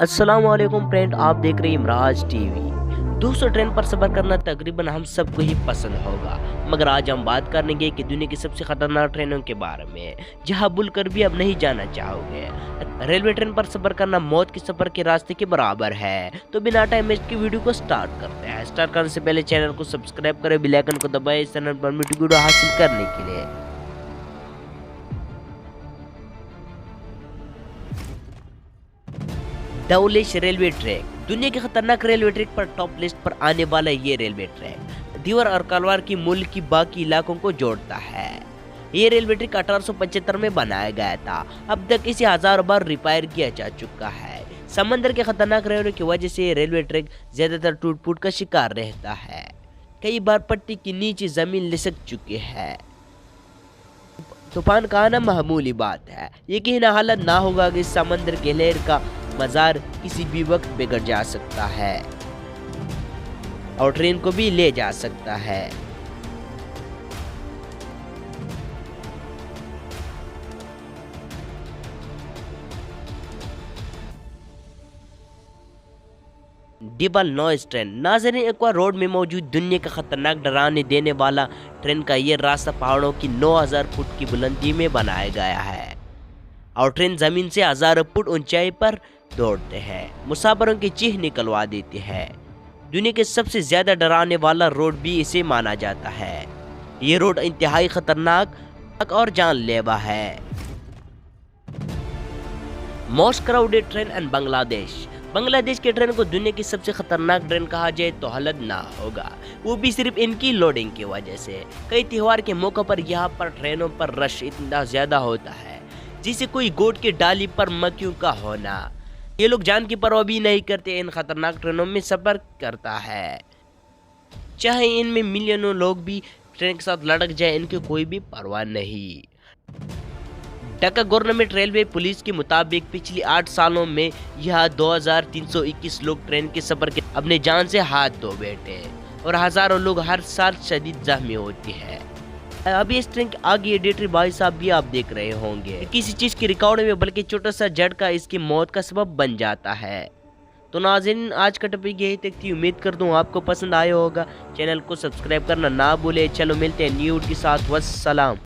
अस्सलाम वालेकुम फ्रेंड, आप देख रहे हैं इमराज टीवी। दोस्तों, ट्रेन पर सफ़र करना तकरीबन हम सबको ही पसंद होगा, मगर आज हम बात करेंगे कि दुनिया की सबसे ख़तरनाक ट्रेनों के बारे में, जहां भूलकर भी अब नहीं जाना चाहोगे। रेलवे ट्रेन पर सफ़र करना मौत के सफ़र के रास्ते के बराबर है। तो बिना टाइम वेस्ट की वीडियो को स्टार्ट करते हैं। स्टार्ट करने से पहले चैनल को सब्सक्राइब करें, बेल आइकन को दबाएं इस चैनल पर वीडियो हासिल करने के लिए। डउलिश रेलवे ट्रैक दुनिया के खतरनाक रेलवे ट्रैक पर टॉप लिस्ट पर आने वाला ये रेलवे ट्रैक दीवर और कलवार की मुल्क की बाकी इलाकों को जोड़ता है। ये रेलवे ट्रैक 1875 में बनाया गया था। अब तक इसे हजारों बार रिपेयर किया जा चुका है। समंदर के खतरनाक रहने की वजह से ये रेलवे ट्रैक ज्यादातर टूट फूट का शिकार रहता है। कई बार पट्टी के नीचे जमीन लिसक चुकी है। तूफान का आना मामूली बात है, यकीन हालत ना होगा कि समंदर के लहर का मजार किसी भी वक्त बिगड़ जा सकता है और ट्रेन को भी ले जा सकता है। डिबल नॉइस ट्रेन नाज़रीन, एक्वा रोड में मौजूद दुनिया का खतरनाक डराने देने वाला ट्रेन का ये रास्ता पहाड़ों की 9000 फुट की बुलंदी में बनाया गया है और ट्रेन जमीन से हजारों फुट ऊंचाई पर दौड़ते हैं, मुसाफिरों की चीख निकलवा देती है। दुनिया के सबसे ज्यादा डराने वाला रोड भी इसे माना जाता है। ये रोड इंतहाई खतरनाक और जानलेवा है। Most crowded train in Bangladesh के ट्रेन को दुनिया की सबसे खतरनाक ट्रेन कहा जाए तो हलत ना होगा, वो भी सिर्फ इनकी लोडिंग की वजह से। कई त्योहार के मौके पर यहाँ पर ट्रेनों पर रश इतना ज्यादा होता है जिसे कोई गोट के डाली पर मक्खियों का होना। ये लोग जान की परवाह भी नहीं करते, इन खतरनाक ट्रेनों में सफर करता है, चाहे इनमें मिलियनों लोग भी ट्रेन के साथ लटक जाए, इनकी कोई भी परवाह नहीं। ढाका गवर्नमेंट रेलवे पुलिस के मुताबिक पिछले 8 सालों में यह 2321 लोग ट्रेन के सफर के अपने जान से हाथ धो बैठे और हजारों लोग हर साल शदीद जख्मी होते हैं। अभी इस ट्रेन के आगे एडिटर भाई साहब भी आप देख रहे होंगे, किसी चीज की रिकॉर्ड में बल्कि छोटा सा झटका इसकी मौत का सबब बन जाता है। तो नाज़रीन, आज का टॉपिक यही तक थी। उम्मीद करता हूँ आपको पसंद आया होगा। चैनल को सब्सक्राइब करना ना भूले। चलो मिलते हैं न्यू के साथ। वस्सलाम।